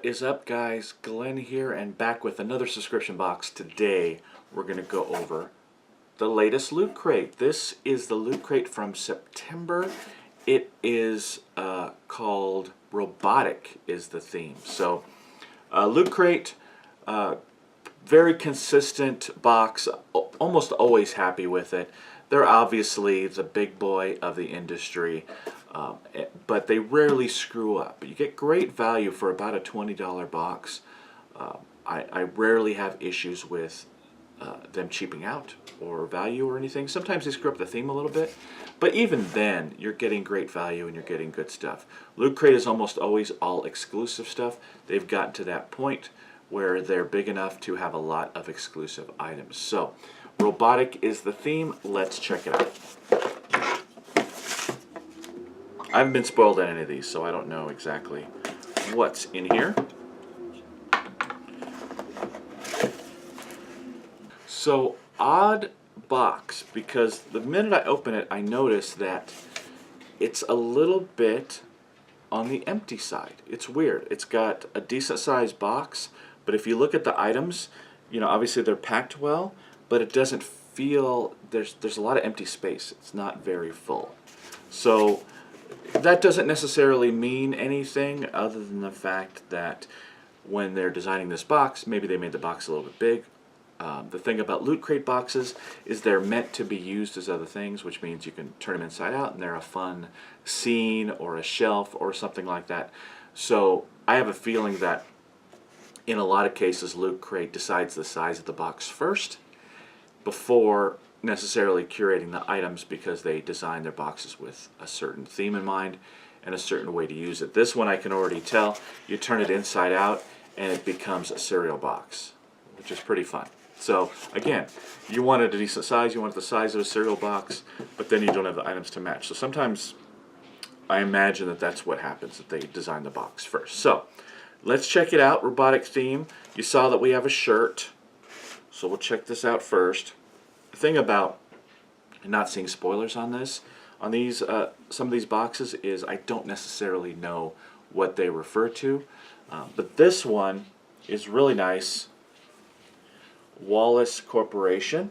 is up, guys? Glenn here, and back with another subscription box. Today we're going to go over the latest Loot Crate. This is the Loot Crate from September. It is called Robotic is the theme. So Loot Crate, very consistent box, almost always happy with it. They're obviously the big boy of the industry, but they rarely screw up. You get great value for about a $20 box. I rarely have issues with them cheaping out or value or anything. Sometimes they screw up the theme a little bit, but even then you're getting great value and you're getting good stuff. Loot Crate is almost always all exclusive stuff. They've gotten to that point where they're big enough to have a lot of exclusive items. So Robotic is the theme. Let's check it out. I haven't been spoiled on any of these, so I don't know exactly what's in here. So, odd box, because the minute I open it, I notice that it's a little bit on the empty side. It's weird. It's got a decent sized box, but if you look at the items, you know, obviously they're packed well, but it doesn't feel, there's a lot of empty space. It's not very full. So that doesn't necessarily mean anything other than the fact that when they're designing this box, maybe they made the box a little bit big. The thing about Loot Crate boxes is they're meant to be used as other things, which means you can turn them inside out and they're a fun scene or a shelf or something like that. So I have a feeling that in a lot of cases Loot Crate decides the size of the box first before necessarily curating the items, because they design their boxes with a certain theme in mind and a certain way to use it. This one I can already tell. You turn it inside out and it becomes a cereal box, which is pretty fun. So again, you wanted a decent size, you wanted the size of a cereal box, but then you don't have the items to match. So sometimes I imagine that that's what happens, that they design the box first. So let's check it out. Robotic theme. You saw that we have a shirt, so we'll check this out first. The thing about not seeing spoilers on this, on these some of these boxes, is I don't necessarily know what they refer to, but this one is really nice. Wallace Corporation.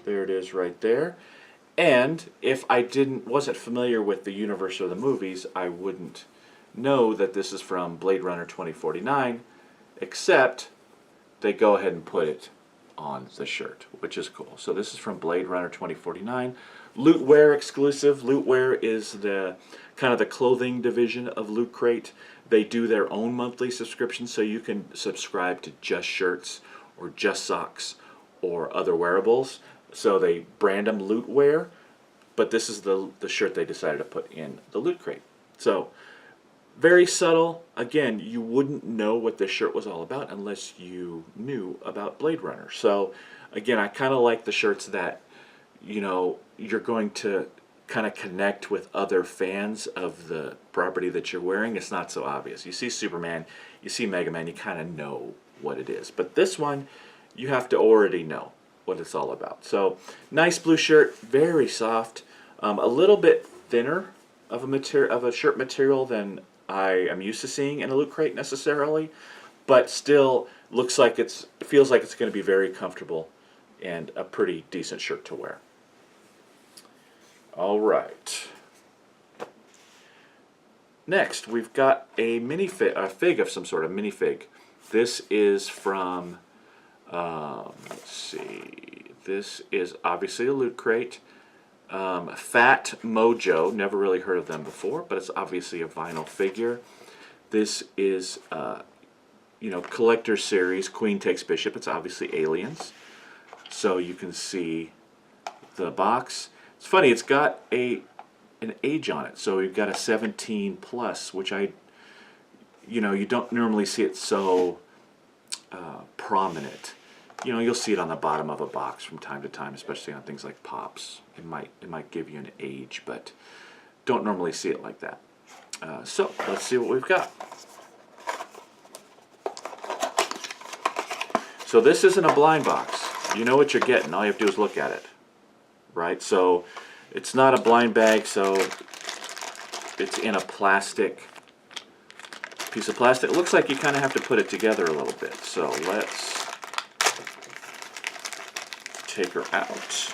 There it is right there. And if I wasn't familiar with the universe or the movies, I wouldn't know that this is from Blade Runner 2049, except they go ahead and put it on the shirt, which is cool. So this is from Blade Runner 2049. Lootwear exclusive. Lootwear is the kind of the clothing division of Loot Crate. They do their own monthly subscription, so you can subscribe to just shirts or just socks or other wearables. So they brand them Lootwear, but this is the shirt they decided to put in the Loot Crate. So very subtle. Again, you wouldn't know what this shirt was all about unless you knew about Blade Runner. So again, I kind of like the shirts that, you know, you're going to kind of connect with other fans of the property that you're wearing. It's not so obvious. You see Superman, you see Mega Man, you kind of know what it is. But this one, you have to already know what it's all about. So nice blue shirt, very soft, a little bit thinner of a shirt material than I am used to seeing in a Loot Crate necessarily, but still feels like it's going to be very comfortable and a pretty decent shirt to wear. All right. Next, we've got a fig of some sort, a minifig. This is from, let's see, this is obviously a Loot Crate. Fat Mojo, never really heard of them before, but it's obviously a vinyl figure. This is, you know, collector series, Queen Takes Bishop. It's obviously Aliens. So you can see the box. It's funny, it's got an age on it. So we've got a 17 plus, which you know, you don't normally see it so prominent. You know, you'll see it on the bottom of a box from time to time, especially on things like Pops. It might give you an age, but don't normally see it like that. So let's see what we've got. So this isn't a blind box. You know what you're getting. All you have to do is look at it, right? So it's not a blind bag, so it's in a plastic piece of plastic. It looks like you kind of have to put it together a little bit. So let's take her out.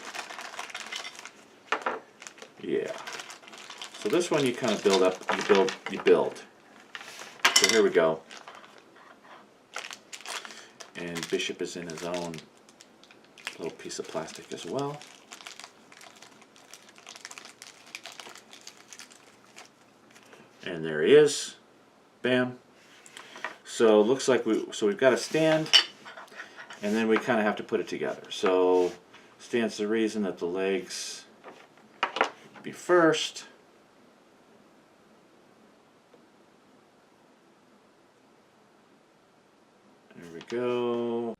Yeah. So this one you kind of build up, you build. So here we go. And Bishop is in his own little piece of plastic as well. And there he is. Bam. So it looks like we've got a stand, and then we kind of have to put it together. So stands to reason that the legs be first. There we go.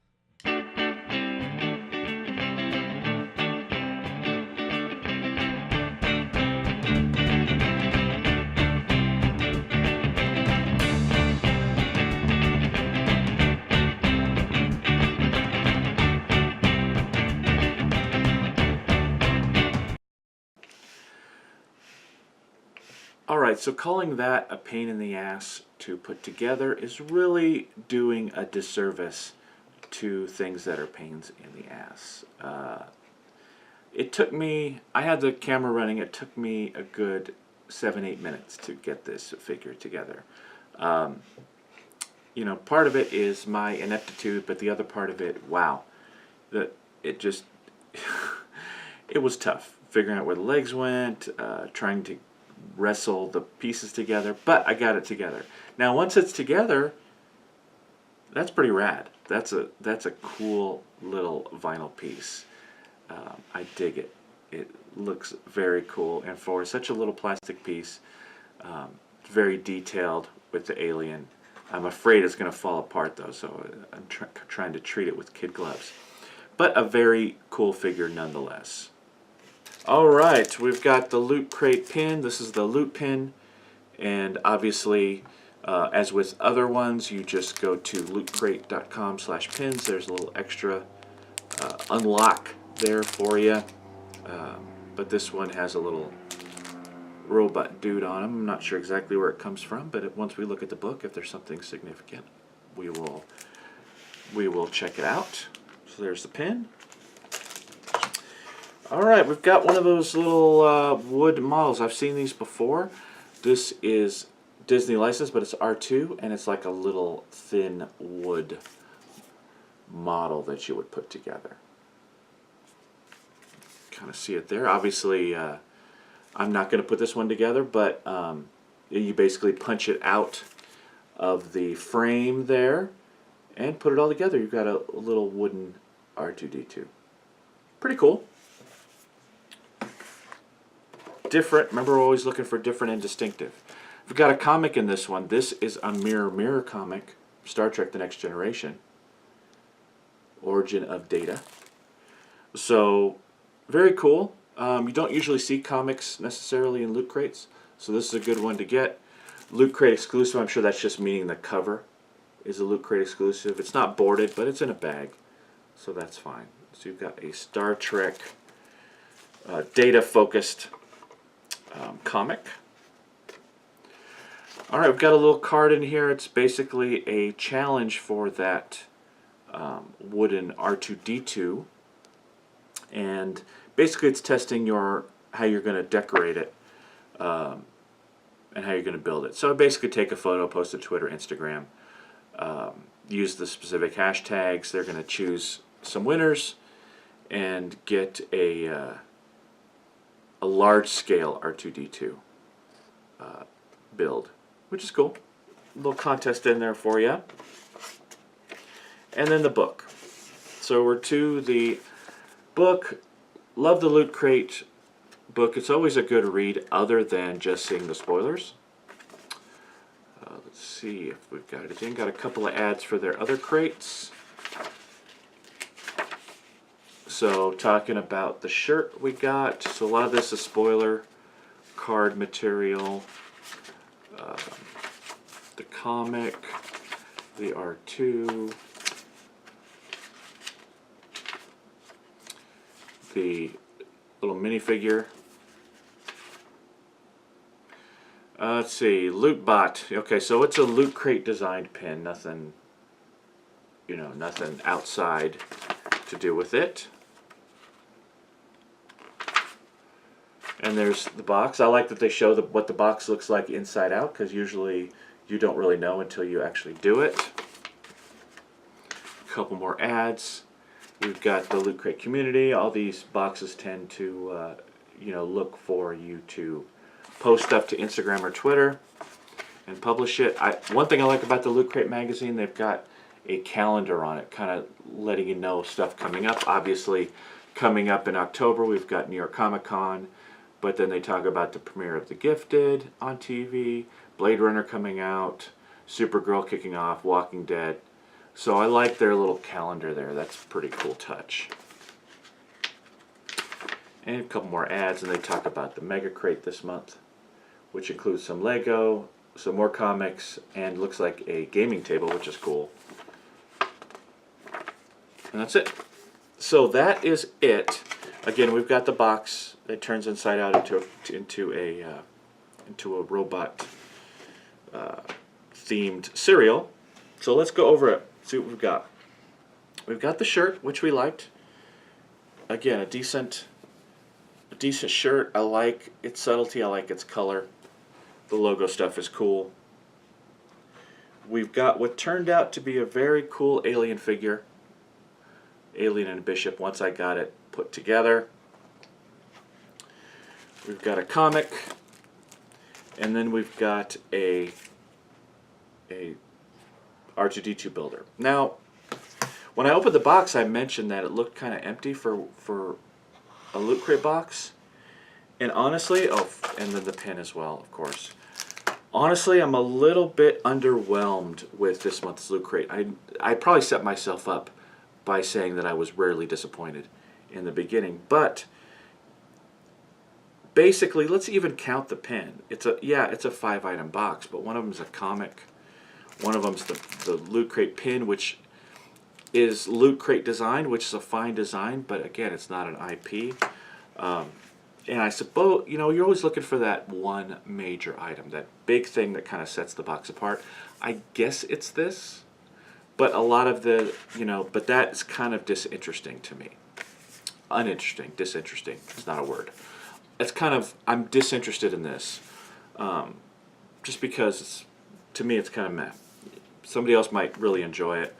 Alright, so calling that a pain in the ass to put together is really doing a disservice to things that are pains in the ass. It took me, I had the camera running, it took me a good 7-8 minutes to get this figure together. You know, part of it is my ineptitude, but the other part of it, wow, it just, it was tough figuring out where the legs went, trying to wrestle the pieces together, but I got it together. Now once it's together, that's pretty rad. That's a cool little vinyl piece. I dig it. It looks very cool, and for such a little plastic piece, very detailed with the alien. I'm afraid it's going to fall apart though, so I'm trying to treat it with kid gloves. But a very cool figure nonetheless. Alright, we've got the Loot Crate pin. This is the loot pin, and obviously as with other ones, you just go to lootcrate.com/pins. There's a little extra unlock there for you, but this one has a little robot dude on him. I'm not sure exactly where it comes from, but once we look at the book, if there's something significant, we will check it out. So there's the pin. Alright, we've got one of those little wood models. I've seen these before. This is Disney licensed, but it's R2, and it's like a little thin wood model that you would put together. Kind of see it there. Obviously, I'm not going to put this one together, but you basically punch it out of the frame there and put it all together. You've got a little wooden R2-D2. Pretty cool. Different. Remember, we're always looking for different and distinctive. We've got a comic in this one. This is a mirror comic, Star Trek: The Next Generation, Origin of Data. So very cool. You don't usually see comics necessarily in Loot Crates, so this is a good one to get. Loot Crate exclusive. I'm sure that's just meaning the cover is a Loot Crate exclusive. It's not boarded, but it's in a bag, so that's fine. So you've got a Star Trek data focused comic. Alright, we've got a little card in here. It's basically a challenge for that wooden R2-D2, and basically it's testing how you're going to decorate it and how you're going to build it. So basically take a photo, post it to Twitter, Instagram, use the specific hashtags. They're going to choose some winners and get a large-scale R2-D2 build, which is cool. A little contest in there for you. And then the book. So we're to the book. Love the Loot Crate book. It's always a good read other than just seeing the spoilers. Let's see if we've got it again. Got a couple of ads for their other crates. So talking about the shirt we got, so a lot of this is spoiler card material, the comic, the R2, the little minifigure, Let's see, Loot Bot. Okay, so it's a Loot Crate designed pin. Nothing, you know, nothing outside to do with it. And there's the box. I like that they show what the box looks like inside out, because usually you don't really know until you actually do it. A couple more ads. We've got the Loot Crate community. All these boxes tend to, you know, look for you to post stuff to Instagram or Twitter and publish it. One thing I like about the Loot Crate magazine, they've got a calendar on it, kind of letting you know stuff coming up. Obviously, coming up in October, we've got New York Comic Con, but then they talk about the premiere of The Gifted on TV, Blade Runner coming out, Supergirl kicking off, Walking Dead. So I like their little calendar there. That's a pretty cool touch. And a couple more ads, and they talk about the Mega Crate this month, which includes some Lego, some more comics, and looks like a gaming table, which is cool. And that's it. So that is it. Again, we've got the box that turns inside out into a robot themed cereal. So let's go over it. See what we've got. We've got the shirt, which we liked. Again, a decent shirt. I like its subtlety. I like its color. The logo stuff is cool. We've got what turned out to be a very cool alien figure. Alien and Bishop, once I got it put together. We've got a comic. And then we've got a R2-D2 builder. Now, when I opened the box, I mentioned that it looked kind of empty for a Loot Crate box. And honestly, oh, and then the pin as well, of course. Honestly, I'm a little bit underwhelmed with this month's Loot Crate. I probably set myself up by saying that I was rarely disappointed in the beginning. But basically, let's even count the pin. It's a 5-item box, but one of them is a comic. One of them's the Loot Crate pin, which is Loot Crate design, which is a fine design, but again, it's not an IP. And I suppose, you know, you're always looking for that one major item, that big thing that kind of sets the box apart. I guess it's this, but a lot of the, you know, but that's kind of disinteresting to me. Uninteresting, disinteresting, it's not a word. It's kind of, I'm disinterested in this, just because it's, to me it's kind of meh. Somebody else might really enjoy it.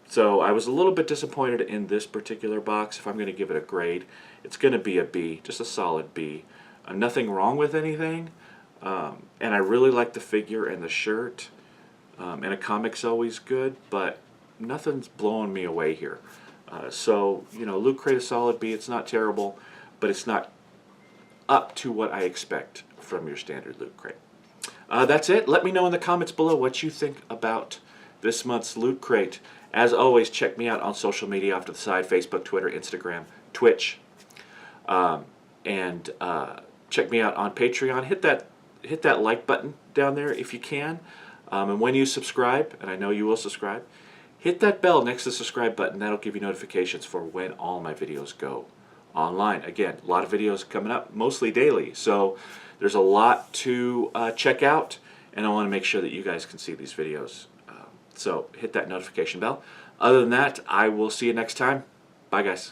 So I was a little bit disappointed in this particular box. If I'm going to give it a grade, it's going to be a B, just a solid B. Nothing wrong with anything, and I really like the figure and the shirt, and a comic's always good, but nothing's blowing me away here. So, you know, Loot Crate a solid B. It's not terrible, but it's not up to what I expect from your standard Loot Crate. That's it. Let me know in the comments below what you think about this month's Loot Crate. As always, check me out on social media off to the side: Facebook, Twitter, Instagram, Twitch. And check me out on Patreon. Hit that like button down there if you can. And when you subscribe, and I know you will subscribe, hit that bell next to the subscribe button. That'll give you notifications for when all my videos go online. Again, a lot of videos coming up, mostly daily. So there's a lot to check out, and I want to make sure that you guys can see these videos. So hit that notification bell. Other than that, I will see you next time. Bye, guys.